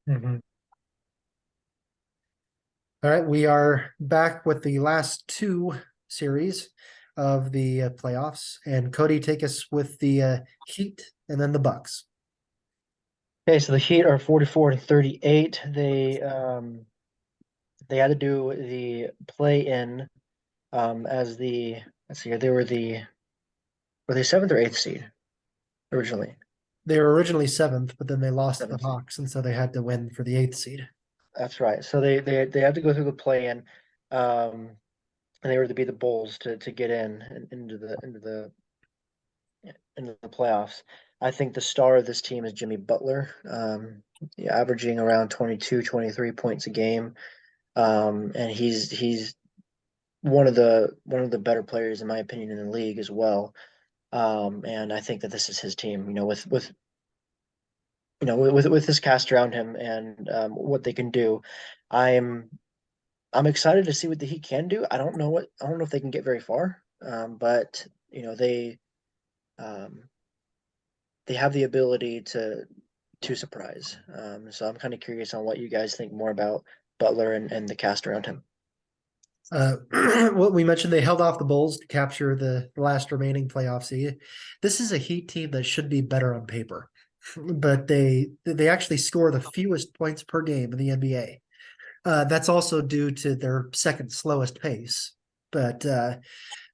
Mhm. All right, we are back with the last two series of the playoffs, and Cody, take us with the Heat and then the Bucks. Okay, so the Heat are 44-38. They had to do the play-in as the let's see here, they were they seventh or eighth seed originally? They were originally seventh, but then they lost to the Seventh seed. Hawks, and so they had to win for the eighth seed. That's right. So they had to go through the play-in, and they were to beat the Bulls to get into the playoffs. I think the star of this team is Jimmy Butler, yeah, averaging around 22, 23 points a game. And he's one of the better players in my opinion in the league as well. And I think that this is his team. With this cast around him and what they can do, I'm I'm excited to see what the Heat can do. I don't know if they can get very far, but um, they have the ability to surprise. So I'm kind of curious on what you guys think more about Butler and the cast around him. What we mentioned, they held off the Bulls to capture the last remaining playoff seed. This is a Heat team that should be better on paper, but they actually score the fewest points per game in the NBA. That's also due to their second slowest pace, but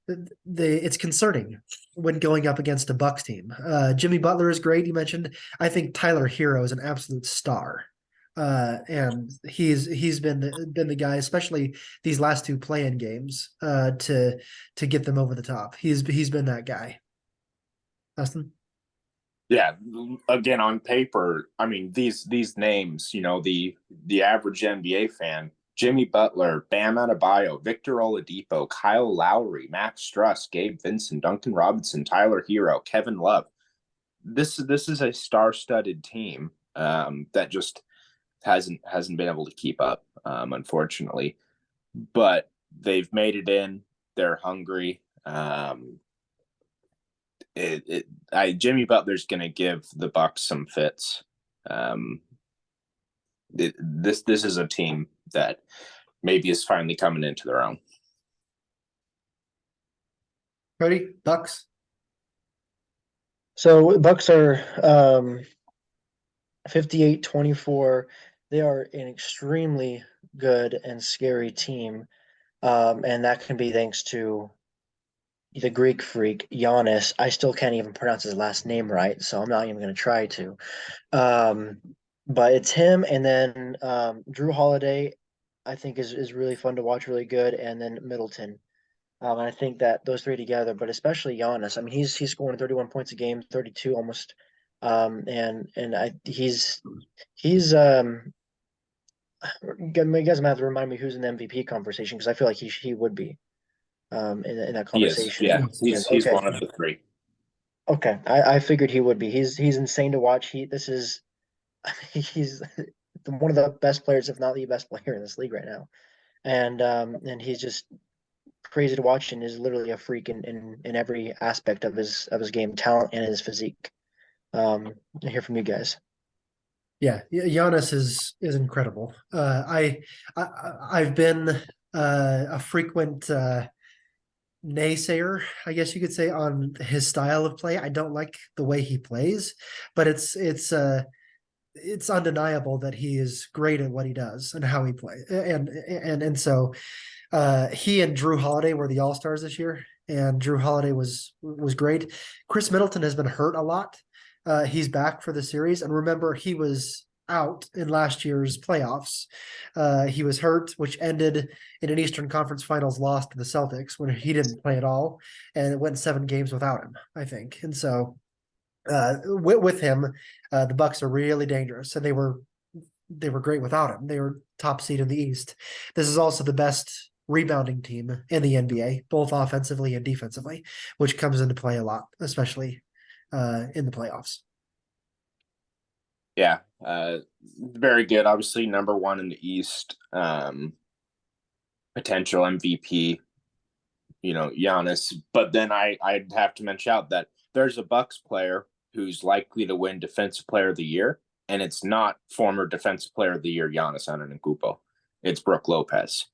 it's concerning when going up against a Bucks team. Jimmy Butler is great. You mentioned. I think Tyler Hero is an absolute star. And he's been the guy, especially these last two play-in games, to get them over the top. He's been that guy. Austin? Yeah, again on paper, I mean these names, the average NBA fan, Jimmy Butler, Bam Adebayo, Victor Oladipo, Kyle Lowry, Max Struss, Gabe Vincent, Duncan Robinson, Tyler Hero, Kevin Love. This is a star-studded team that just hasn't been able to keep up, unfortunately. But they've made it in. They're hungry. Jimmy Butler's going to give the Bucks some fits. Um, this is a team that maybe is finally coming into their own. Cody, Bucks? So Bucks are 58-24. They are an extremely good and scary team. And that can be thanks to the Greek freak, Giannis. I still can't even pronounce his last name right, so I'm not even going to try to. Um, but it's him, and then Drew Holiday, I think is really fun to watch, really good, and then Middleton. And I think that those three together, but especially Giannis. I mean, he's scoring 31 points a game, 32 almost. He's you guys might have to remind me who's in the MVP conversation because I feel like he would be in that He is, conversation. yeah. He is He's okay. one of the three. Okay, I figured he would be. He's insane to watch. This is he's one of the best players, if not the best player in this league right now. And he's just crazy to watch and is literally a freak in every aspect of his game, talent and his physique. I hear from you guys. Yeah, Giannis is incredible. I've been a frequent naysayer, I guess you could say, on his style of play. I don't like the way he plays, but it's undeniable that he is great at what he does and how he plays. And so he and Drew Holiday were the All-Stars this year, and Drew Holiday was great. Chris Middleton has been hurt a lot. He's back for the series, and remember, he was out in last year's playoffs. He was hurt, which ended in an Eastern Conference Finals loss to the Celtics when he didn't play at all, and it went 7 games without him, I think. And so with him, the Bucks are really dangerous, and they were great without him. They were top seed in the East. This is also the best rebounding team in the NBA, both offensively and defensively, which comes into play a lot, especially in the playoffs. Yeah, very good. Obviously, number one in the East. Potential MVP, Giannis. But then I'd have to mention out that there's a Bucks player who's likely to win Defensive Player of the Year, and it's not former Defensive Player of the Year Giannis Antetokounmpo. It's Brook Lopez,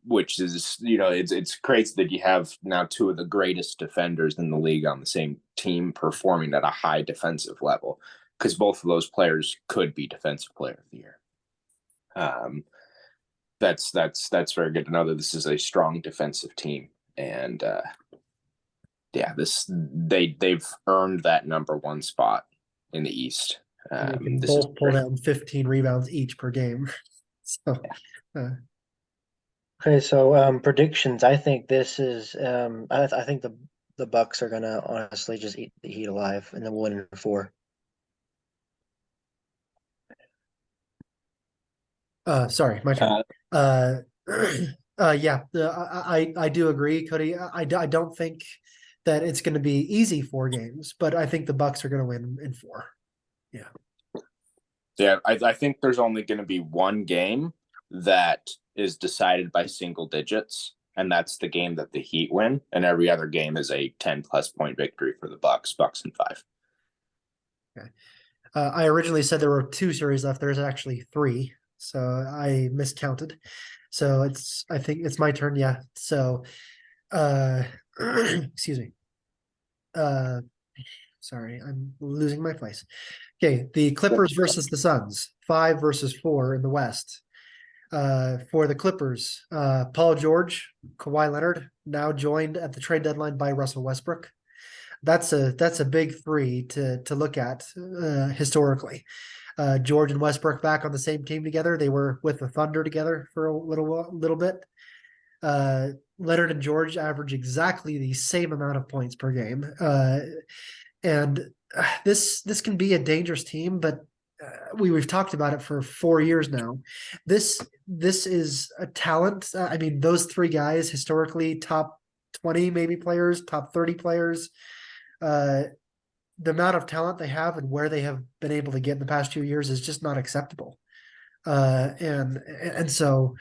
which is, it's crazy that you have now two of the greatest defenders in the league on the same team performing at a high defensive level, because both of those players could be Defensive Player of the Year. That's very good to know that this is a strong defensive team, and they've earned that number one spot in the East. And they can both pull down 15 rebounds each per game. So, Okay, so predictions. I think this is. I think the Bucks are gonna honestly just eat the Heat alive, and then we'll win in 4. Sorry, my turn. Yeah, I do agree, Cody. I don't think that it's going to be easy 4 games, but I think the Bucks are going to win in 4. Yeah, I think there's only going to be one game that is decided by single digits, and that's the game that the Heat win, and every other game is a 10-plus point victory for the Bucks in 5. Okay. I originally said there were 2 series left. There's actually 3, so I miscounted. So I think it's my turn. Yeah. So, excuse me. Sorry, I'm losing my place. Okay, the Clippers versus the Suns, 5 versus 4 in the West. For the Clippers, Paul George, Kawhi Leonard, now joined at the trade deadline by Russell Westbrook. That's a big 3 to look at historically. George and Westbrook back on the same team together. They were with the Thunder together for a little bit. Leonard and George average exactly the same amount of points per game. And this can be a dangerous team, but we've talked about it for 4 years now. This is a talent. I mean, those 3 guys historically top 20 maybe players, top 30 players. The amount of talent they have and where they have been able to get in the past 2 years is just not acceptable. And so,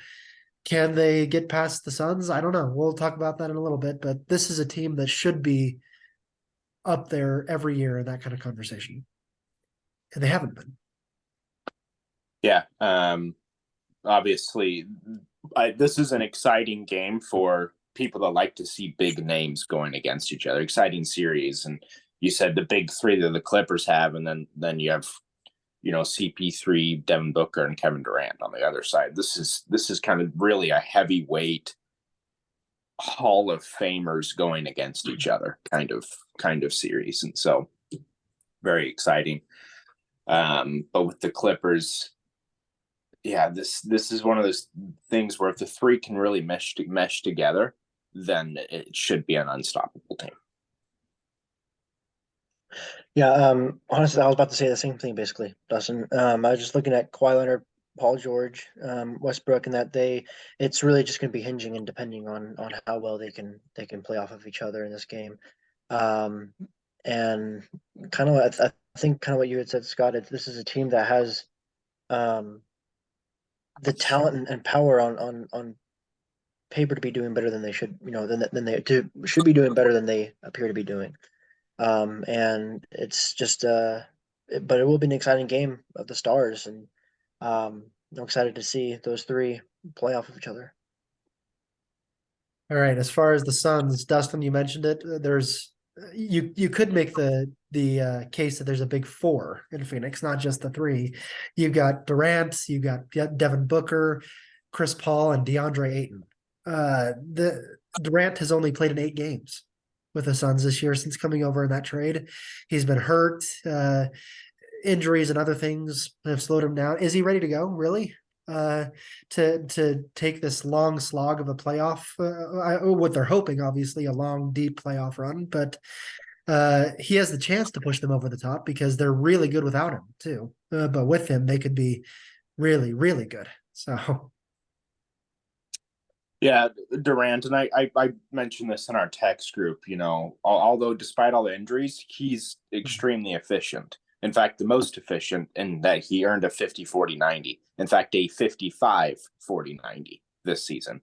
can they get past the Suns? I don't know. We'll talk about that in a little bit, but this is a team that should be up there every year in that kind of conversation, and they haven't been. Yeah. Obviously, this is an exciting game for people that like to see big names going against each other. Exciting series, and you said the big 3 that the Clippers have, and then you have, CP3, Devin Booker, and Kevin Durant on the other side. This is kind of really a heavyweight Hall of Famers going against each other kind of series, and so very exciting. But with the Clippers, yeah, this is one of those things where if the 3 can really mesh together, then it should be an unstoppable team. Yeah, honestly, I was about to say the same thing, basically, Dustin. I was just looking at Kawhi Leonard, Paul George, Westbrook, and that it's really just going to be hinging and depending on how well they can play off of each other in this game. And kind of, I think kind of what you had said, Scott. This is a team that has the talent and power on paper to be doing better than they should, should be doing better than they appear to be doing. And it's just but it will be an exciting game of the stars, and I'm excited to see those 3 play off of each other. All right, as far as the Suns, Dustin, you mentioned it. There's you could make the case that there's a big 4 in Phoenix, not just the 3. You've got Durant, you've got Devin Booker, Chris Paul, and DeAndre Ayton. The Durant has only played in 8 games with the Suns this year since coming over in that trade. He's been hurt. Injuries and other things have slowed him down. Is he ready to go, really? To take this long slog of a playoff, what they're hoping, obviously, a long, deep playoff run, but he has the chance to push them over the top because they're really good without him, too. But with him, they could be really, really good. So... Yeah, Durant, and I mentioned this in our text group, although despite all the injuries, he's extremely efficient. In fact, the most efficient in that he earned a 50-40-90. In fact, a 55-40-90 this season.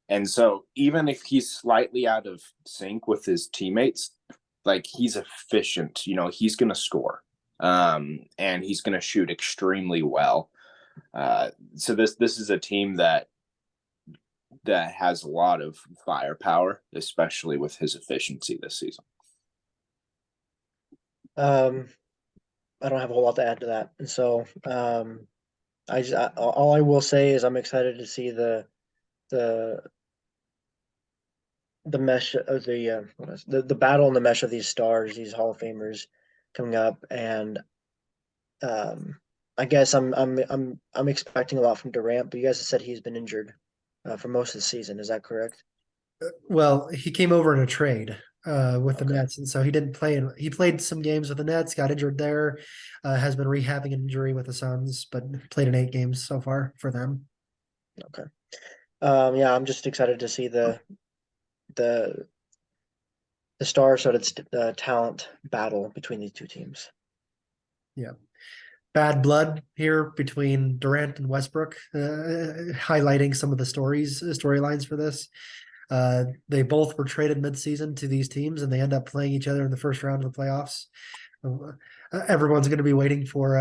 And so even if he's slightly out of sync with his teammates, like, he's efficient, he's going to score. and he's going to shoot extremely well. So this is a team that has a lot of firepower, especially with his efficiency this season. I don't have a whole lot to add to that, and so all I will say is I'm excited to see the mesh of the battle and the mesh of these stars, these Hall of Famers coming up, and I guess I'm expecting a lot from Durant, but you guys have said he's been injured for most of the season. Is that correct? Well, he came over in a trade with the Okay. Nets, and so he didn't play. He played some games with the Nets, got injured there, has been rehabbing an injury with the Suns, but played in 8 games so far for them. Okay. Yeah, I'm just excited to see the the star-studded talent battle between these two teams. Yeah. Bad blood here between Durant and Westbrook, highlighting some of the storylines for this. They both were traded midseason to these teams, and they end up playing each other in the first round of the playoffs. Everyone's going to be waiting for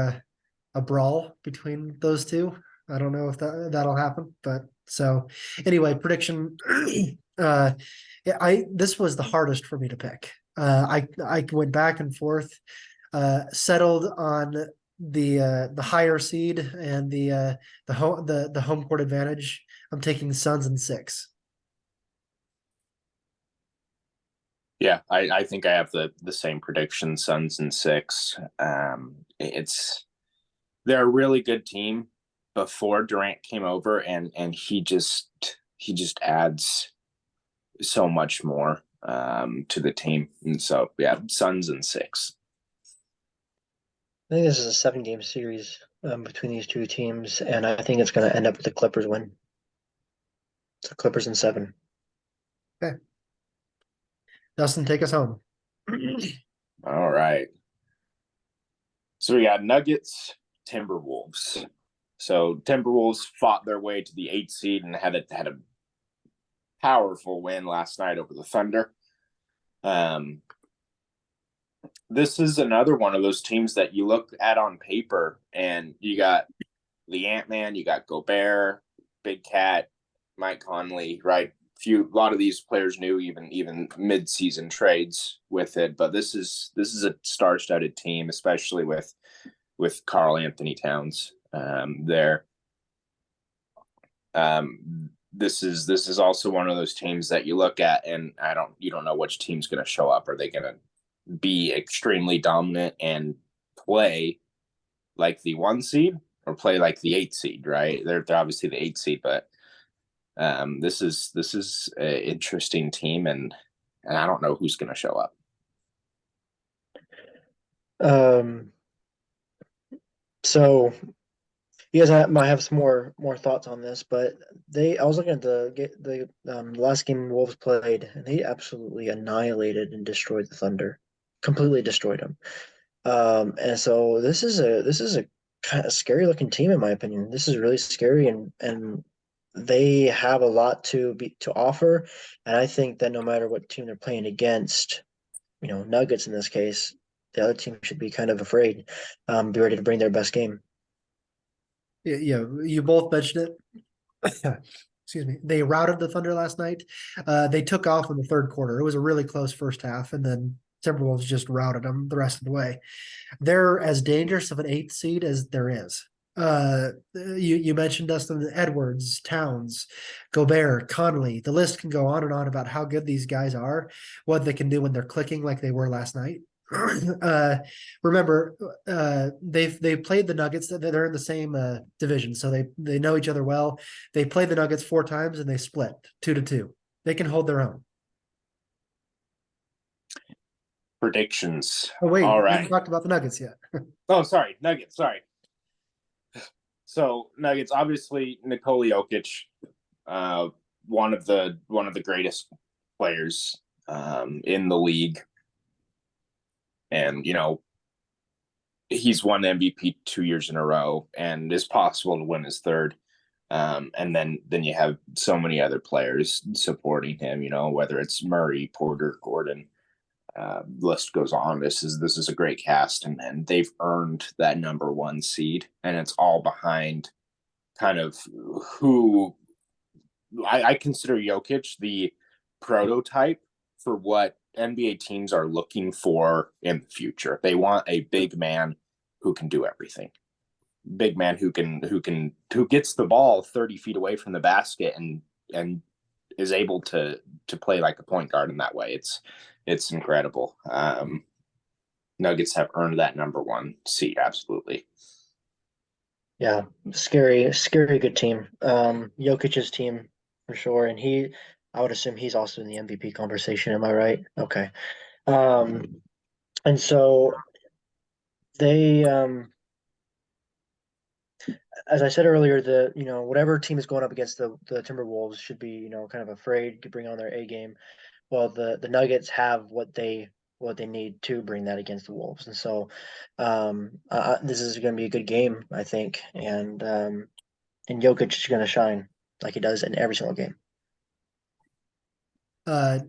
a brawl between those two. I don't know if that'll happen, but so anyway, prediction. This was the hardest for me to pick. I went back and forth, settled on the higher seed and the home court advantage. I'm taking Suns in 6. Yeah, I think I have the same prediction, Suns in 6. They're a really good team before Durant came over, and he just adds so much more to the team. And so yeah, Suns in 6. I think this is a 7-game series between these two teams, and I think it's going to end up with the Clippers win. So Clippers in 7. Okay. Dustin, take us home. All right. So we got Nuggets, Timberwolves. So Timberwolves fought their way to the 8th seed and had a powerful win last night over the Thunder. This is another one of those teams that you look at on paper, and you got the Ant-Man, you got Gobert, Big Cat, Mike Conley, right? A lot of these players knew even mid-season trades with it, but this is a star-studded team, especially with Karl Anthony Towns there. This is also one of those teams that you look at and you don't know which team's going to show up. Are they going to be extremely dominant and play like the 1 seed or play like the 8th seed? Right? They're obviously the 8th seed, but this is an interesting team, and I don't know who's going to show up. So you guys might have some more thoughts on this, but I was looking at the last game Wolves played, and they absolutely annihilated and destroyed the Thunder, completely destroyed them. And so this is a kind of scary looking team in my opinion. This is really scary, and they have a lot to offer, and I think that no matter what team they're playing against, Nuggets in this case, the other team should be kind of afraid, be ready to bring their best game. Yeah, you both mentioned it. Excuse me. They routed the Thunder last night. They took off in the third quarter. It was a really close first half, and then Timberwolves just routed them the rest of the way. They're as dangerous of an 8th seed as there is. You mentioned Dustin Edwards, Towns, Gobert, Conley. The list can go on and on about how good these guys are, what they can do when they're clicking like they were last night. Remember, they played the Nuggets. They're in the same division, so they know each other well. They played the Nuggets 4 times and they split 2-2. They can hold their own. Predictions. Oh wait, all we right. haven't talked about the Nuggets yet. Oh, sorry, Nuggets. Sorry. So Nuggets, obviously Nikola Jokic, one of the greatest players in the league. And, he's won MVP 2 years in a row and is possible to win his third. And then you have so many other players supporting him, whether it's Murray, Porter, Gordon. list goes on. This is a great cast, and they've earned that number one seed, and it's all behind kind of who I consider Jokic the prototype for what NBA teams are looking for in the future. They want a big man who can do everything. Big man who gets the ball 30 feet away from the basket and is able to play like a point guard in that way. It's incredible. Nuggets have earned that number one seed, absolutely. Yeah, scary good team. Jokic's team for sure, and I would assume he's also in the MVP conversation. Am I right? Okay. And so they, as I said earlier, whatever team is going up against the Timberwolves should be kind of afraid to bring on their A game. Well, the Nuggets have what they need to bring that against the Wolves, and so this is going to be a good game, I think, and Jokic is going to shine like he does in every single game. Uh,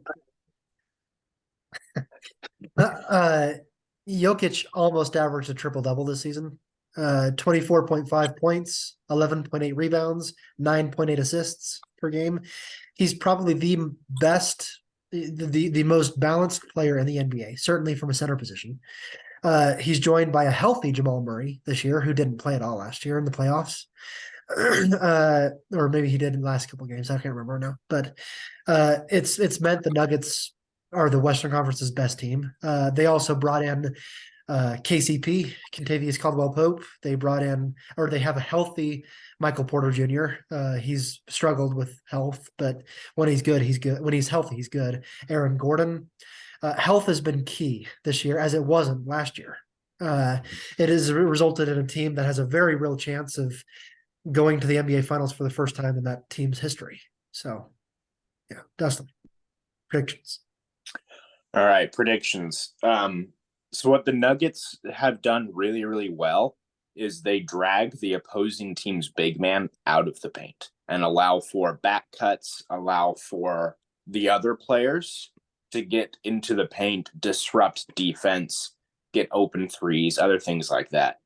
Jokic almost averaged a triple double this season. 24.5 points, 11.8 rebounds, 9.8 assists per game. He's probably the best, the most balanced player in the NBA, certainly from a center position. He's joined by a healthy Jamal Murray this year, who didn't play at all last year in the playoffs. Or maybe he did in the last couple of games. I can't remember now. But it's meant the Nuggets are the Western Conference's best team. They also brought in KCP, Kentavious Caldwell-Pope. They have a healthy Michael Porter Jr. He's struggled with health, but when he's good, he's good. When he's healthy, he's good. Aaron Gordon. Health has been key this year, as it wasn't last year. It has resulted in a team that has a very real chance of going to the NBA Finals for the first time in that team's history. So, yeah, Dustin, predictions. All right, predictions. So what the Nuggets have done really, really well is they drag the opposing team's big man out of the paint and allow for back cuts, allow for the other players to get into the paint, disrupt defense, get open threes, other things like that.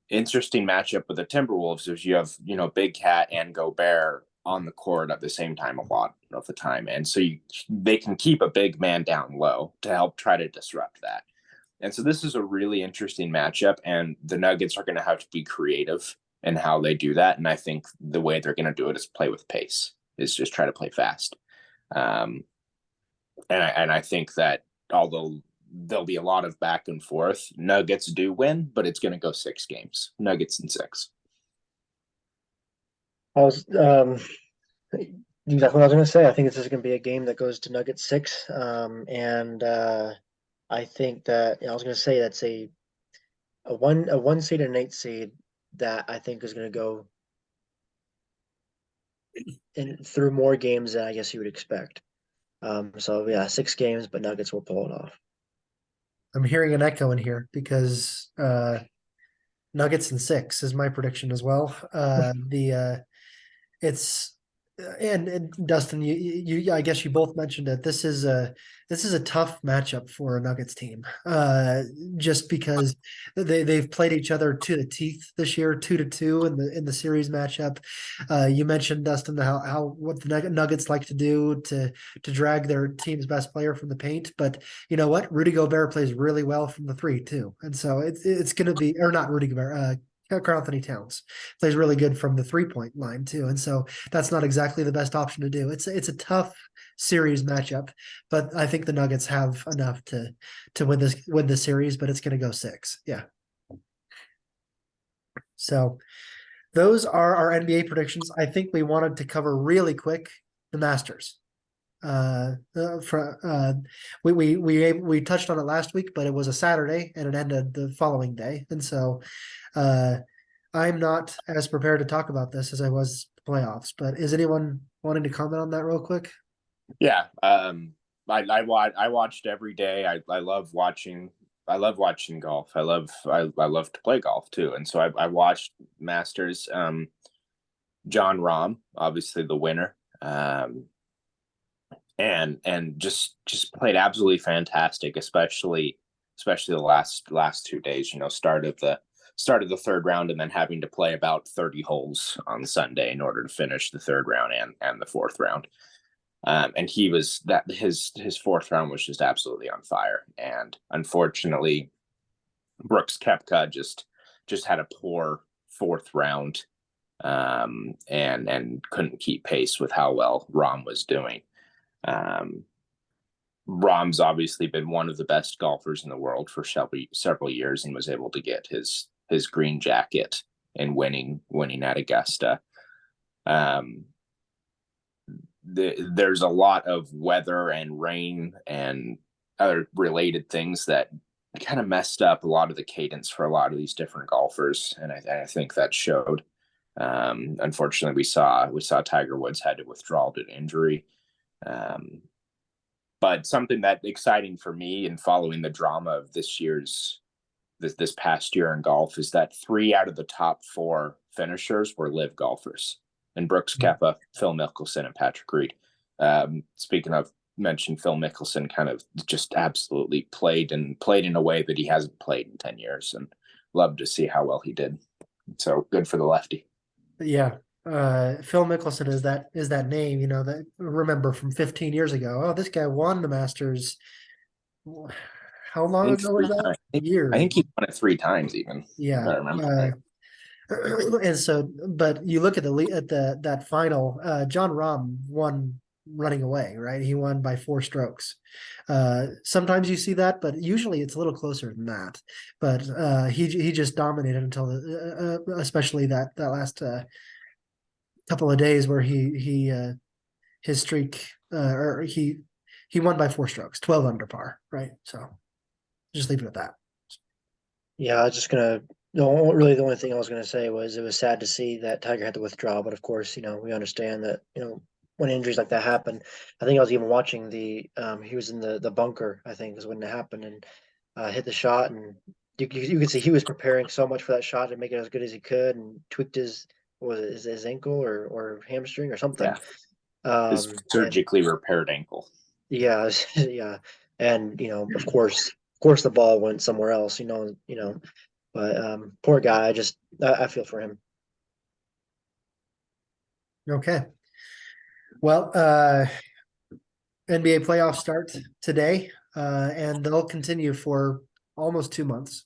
Interesting matchup with the Timberwolves is you have, Big Cat and Gobert on the court at the same time a lot of the time. And so they can keep a big man down low to help try to disrupt that. And so this is a really interesting matchup, and the Nuggets are going to have to be creative in how they do that. And I think the way they're going to do it is play with pace, is just try to play fast. And I think that although there'll be a lot of back and forth, Nuggets do win, but it's going to go 6 games. Nuggets in 6. Exactly what I was going to say. I think this is going to be a game that goes to Nuggets 6. I think that I was going to say that's a 1 seed and an 8 seed that I think is going to go through more games than I guess you would expect. So yeah, 6 games, but Nuggets will pull it off. I'm hearing an echo in here because Nuggets in 6 is my prediction as well. It's and Dustin, you I guess you both mentioned it. This is a tough matchup for a Nuggets team. Just because they've played each other to the teeth this year, 2-2 in the series matchup. You mentioned, Dustin, what the Nuggets like to do to drag their team's best player from the paint. But you know what? Rudy Gobert plays really well from the 3 too, and so it's going to be, or not Rudy Gobert. Karl Anthony Towns plays really good from the 3-point line too, and so that's not exactly the best option to do. It's a tough series matchup, but I think the Nuggets have enough to win this series. But it's going to go 6, yeah. So those are our NBA predictions. I think we wanted to cover really quick the Masters. We touched on it last week, but it was a Saturday and it ended the following day, and so I'm not as prepared to talk about this as I was playoffs. But is anyone wanting to comment on that real quick? Yeah, I watched every day. I love watching. I love watching golf. I love to play golf too, and so I watched Masters. Jon Rahm, obviously the winner. and just played absolutely fantastic, especially the last 2 days. Start of the third round, and then having to play about 30 holes on Sunday in order to finish the third round and the fourth round. And he was that his fourth round was just absolutely on fire. And unfortunately, Brooks Koepka just had a poor fourth round, and couldn't keep pace with how well Rahm was doing. Rahm's obviously been one of the best golfers in the world for several years, and was able to get his green jacket and winning at Augusta. There's a lot of weather and rain and other related things that kind of messed up a lot of the cadence for a lot of these different golfers, and I think that showed. Unfortunately, we saw Tiger Woods had to withdraw due to injury. But something that exciting for me in following the drama of this past year in golf is that 3 out of the top 4 finishers were live golfers, and Brooks Koepka, Phil Mickelson, and Patrick Reed. Speaking of, mentioned Phil Mickelson, kind of just absolutely played in a way that he hasn't played in 10 years, and love to see how well he did. So good for the lefty. Yeah. Phil Mickelson is that name, that remember from 15 years ago. Oh, this guy won the Masters. How long ago was that? Years. I think he won it 3 times even. Yeah. I remember. And so, but you look at that final, Jon Rahm won running away, right? He won by 4 strokes. Sometimes you see that, but usually it's a little closer than that. But he just dominated until especially that last couple of days where his streak or he won by 4 strokes, 12 under par, right? So just leave it at that. Yeah, I was just gonna. No, really, the only thing I was gonna say was it was sad to see that Tiger had to withdraw, but of course, we understand that, when injuries like that happen. I think I was even watching he was in the bunker, I think is when it happened, and hit the shot, and you could see he was preparing so much for that shot to make it as good as he could, and tweaked his ankle or hamstring or something. Yeah. His surgically repaired ankle. Yeah, yeah, and of course the ball went somewhere else. But poor guy. I feel for him. Okay. Well, NBA playoffs start today, and they'll continue for almost 2 months.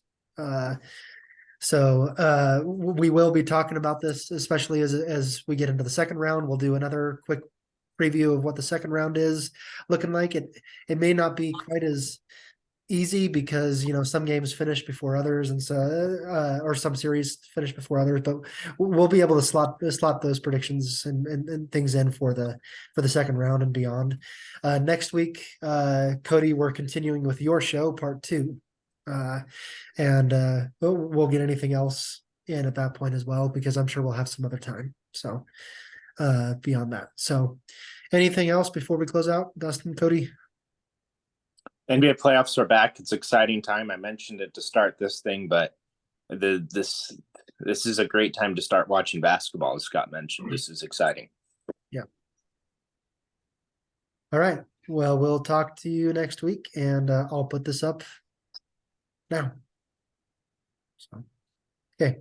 So we will be talking about this, especially as we get into the second round. We'll do another quick preview of what the second round is looking like. It may not be quite as easy because some games finish before others, and so or some series finish before others, but we'll be able to slot those predictions and things in for the second round and beyond. Next week, Cody, we're continuing with your show, part 2, and we'll get anything else in at that point as well, because I'm sure we'll have some other time. So beyond that, so anything else before we close out, Dustin, Cody? NBA playoffs are back. It's an exciting time. I mentioned it to start this thing, but this is a great time to start watching basketball. As Scott mentioned, this is exciting. Yeah. All right. Well, we'll talk to you next week, and I'll put this up now. So, okay.